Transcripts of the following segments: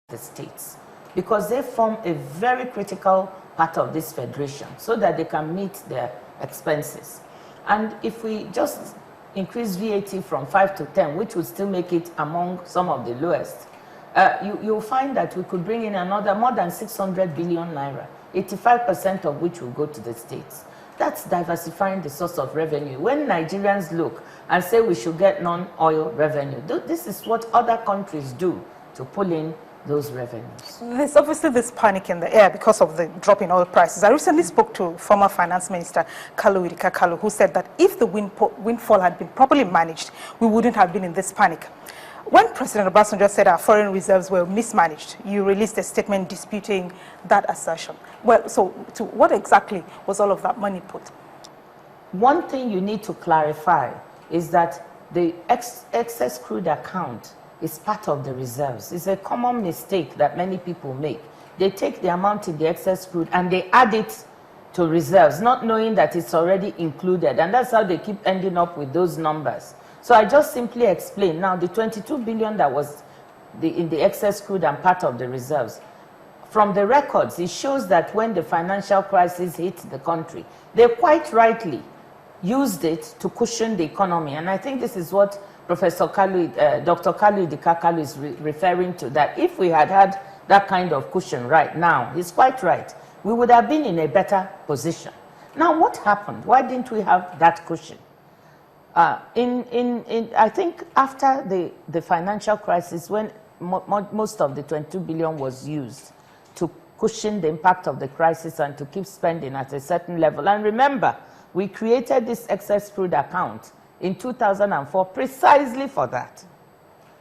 the states, because they form a very critical part of this federation so that they can meet their expenses. And if we just increase VAT from 5 to 10, which would still make it among some of the lowest, you'll find that we could bring in another more than 600 billion naira, 85% of which will go to the states. That's diversifying the source of revenue. When Nigerians look and say we should get non-oil revenue, this is what other countries do to pull in those revenues. There's obviously this panic in the air because of the drop in oil prices. I recently spoke to former Finance Minister Kalu Idika-Kalu, who said that if the windfall had been properly managed, we wouldn't have been in this panic. When President Obasanjo said our foreign reserves were mismanaged, you released a statement disputing that assertion. Well, so to what exactly was all of that money put? One thing you need to clarify is that the excess crude account is part of the reserves. It's a common mistake that many people make. They take the amount in the excess crude and they add it to reserves, not knowing that it's already included. And that's how they keep ending up with those numbers. So I just simply explained. Now, the 22 billion that was in the excess crude and part of the reserves, from the records, it shows that when the financial crisis hit the country, they quite rightly used it to cushion the economy. And I think this is what Professor Kalu, Dr. Kalu Idika-Kalu is referring to, that if we had had that kind of cushion right now, he's quite right, we would have been in a better position. Now, what happened? Why didn't we have that cushion? I think after the financial crisis, when most of the 22 billion was used to cushion the impact of the crisis and to keep spending at a certain level. And remember, we created this excess crude account in 2004 precisely for that.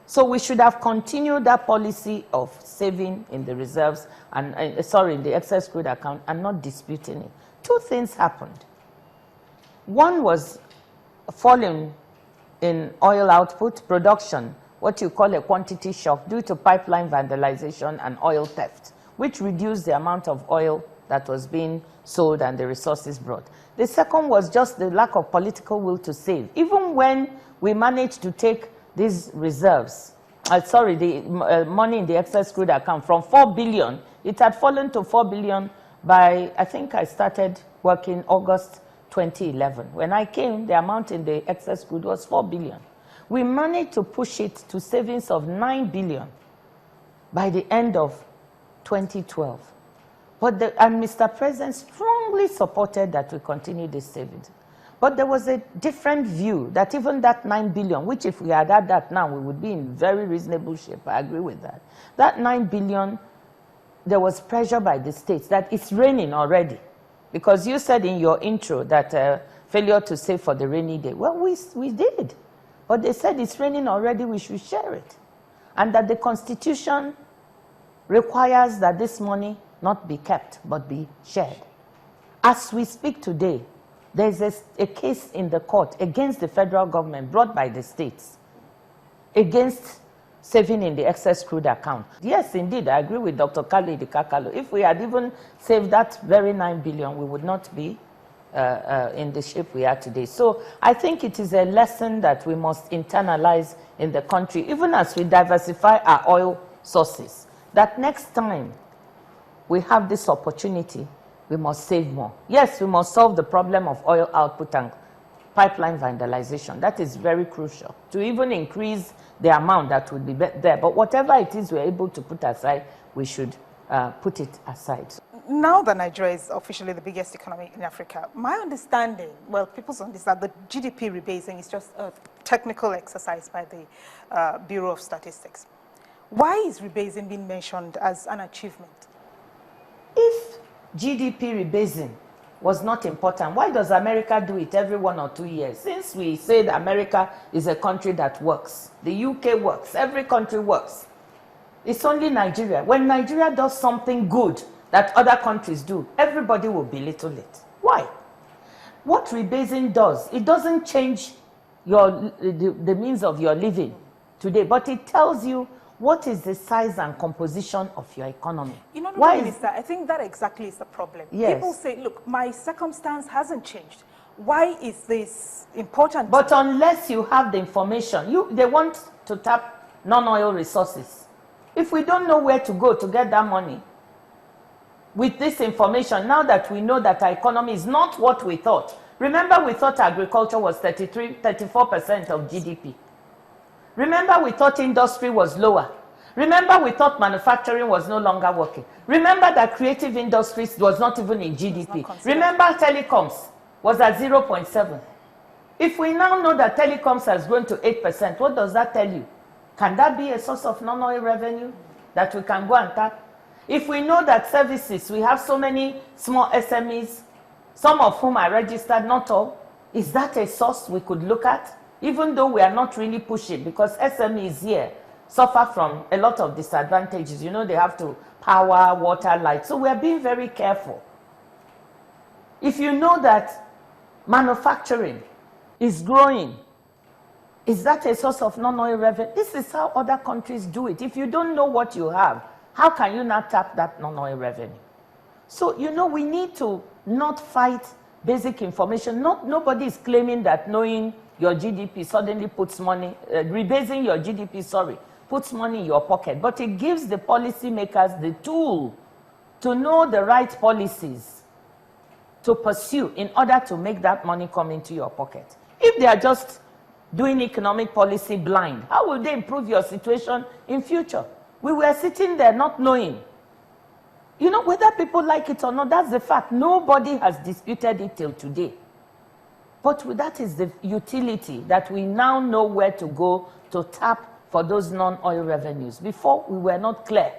So we should have continued that policy of saving in the reserves and in the excess crude account and not disputing it. Two things happened. One was falling in oil output, production, what you call a quantity shock due to pipeline vandalization and oil theft, which reduced the amount of oil that was being sold and the resources brought. The second was just the lack of political will to save. Even when we managed to take these reserves, the money in the excess crude account from 4 billion, it had fallen to 4 billion by, I think I started working August 2011. When I came, the amount in the excess crude was 4 billion. We managed to push it to savings of 9 billion by the end of 2012. And Mr. President strongly supported that we continue this savings. But there was a different view that even that 9 billion, which if we had had that now, we would be in very reasonable shape. I agree with that. That 9 billion, there was pressure by the states that it's raining already. Because you said in your intro that failure to save for the rainy day. Well, we did. But they said it's raining already, we should share it. And that the Constitution requires that this money not be kept, but be shared. As we speak today, there's a case in the court against the federal government brought by the states against saving in the excess crude account. Yes, indeed, I agree with Dr. Kalu Idika-Kalu. If we had even saved that very 9 billion, we would not be in the shape we are today. So I think it is a lesson that we must internalize in the country, even as we diversify our oil sources, that next time we have this opportunity, we must save more. Yes, we must solve the problem of oil output and pipeline vandalization. That is very crucial to even increase the amount that would be there. But whatever it is we're able to put aside, we should put it aside. Now that Nigeria is officially the biggest economy in Africa, my understanding, well, people's understanding that the GDP rebasing is just a technical exercise by the Bureau of Statistics. Why is rebasing being mentioned as an achievement? If GDP rebasing was not important, why does America do it every 1 or 2 years? Since we say that America is a country that works, the UK works, every country works. It's only Nigeria. When Nigeria does something good that other countries do, everybody will belittle it. Why? What rebasing does, it doesn't change the means of your living today, but it tells you what is the size and composition of your economy. You know, Minister, I think that exactly is the problem. Yes. People say, look, my circumstance hasn't changed. Why is this important? But unless you have the information, they want to tap non-oil resources. If we don't know where to go to get that money, with this information, now that we know that our economy is not what we thought. Remember, we thought agriculture was 34% of GDP. Remember, we thought industry was lower. Remember, we thought manufacturing was no longer working. Remember that creative industries was not even in GDP. Remember, telecoms was at 0.7. If we now know that telecoms has grown to 8%, what does that tell you? Can that be a source of non-oil revenue that we can go and tap? If we know that services, we have so many small SMEs, some of whom are registered, not all, is that a source we could look at? Even though we are not really pushing, because SMEs here suffer from a lot of disadvantages. You know, they have to power, water, light. So we are being very careful. If you know that manufacturing is growing, is that a source of non-oil revenue? This is how other countries do it. If you don't know what you have, how can you not tap that non-oil revenue? So, you know, we need to not fight basic information. Nobody is claiming that knowing your GDP suddenly puts money, rebasing your GDP, puts money in your pocket. But it gives the policymakers the tool to know the right policies to pursue in order to make that money come into your pocket. If they are just doing economic policy blind, how will they improve your situation in future? We were sitting there not knowing. You know, whether people like it or not, that's the fact. Nobody has disputed it till today. But that is the utility, that we now know where to go to tap for those non-oil revenues. Before, we were not clear.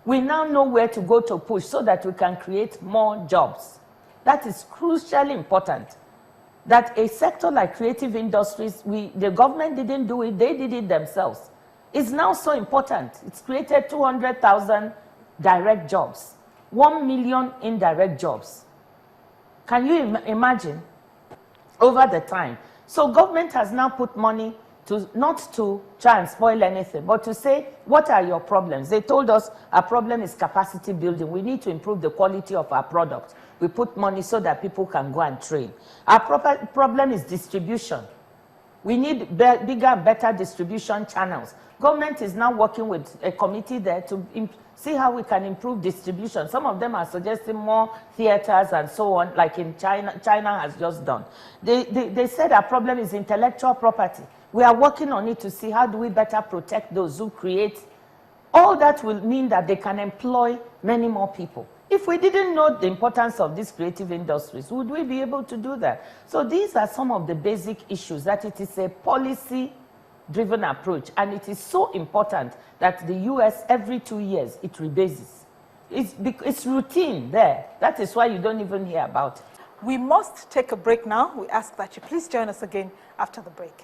We now know where to go to push so that we can create more jobs. That is crucially important. That a sector like creative industries, the government didn't do it, they did it themselves. It's now so important. It's created 200,000 direct jobs, 1 million indirect jobs. Can you imagine over the time? So government has now put money to not to try and spoil anything, but to say, what are your problems? They told us our problem is capacity building. We need to improve the quality of our product. We put money so that people can go and train. Our problem is distribution. We need bigger and better distribution channels. Government is now working with a committee there to see how we can improve distribution. Some of them are suggesting more theaters and so on, like in China. China has just done. They said our problem is intellectual property. We are working on it to see how do we better protect those who create. All that will mean that they can employ many more people. If we didn't know the importance of these creative industries, would we be able to do that? So these are some of the basic issues, that it is a policy-driven approach, and it is so important that the US, every 2 years, it rebases. It's routine there. That is why you don't even hear about it. We must take a break now. We ask that you please join us again after the break.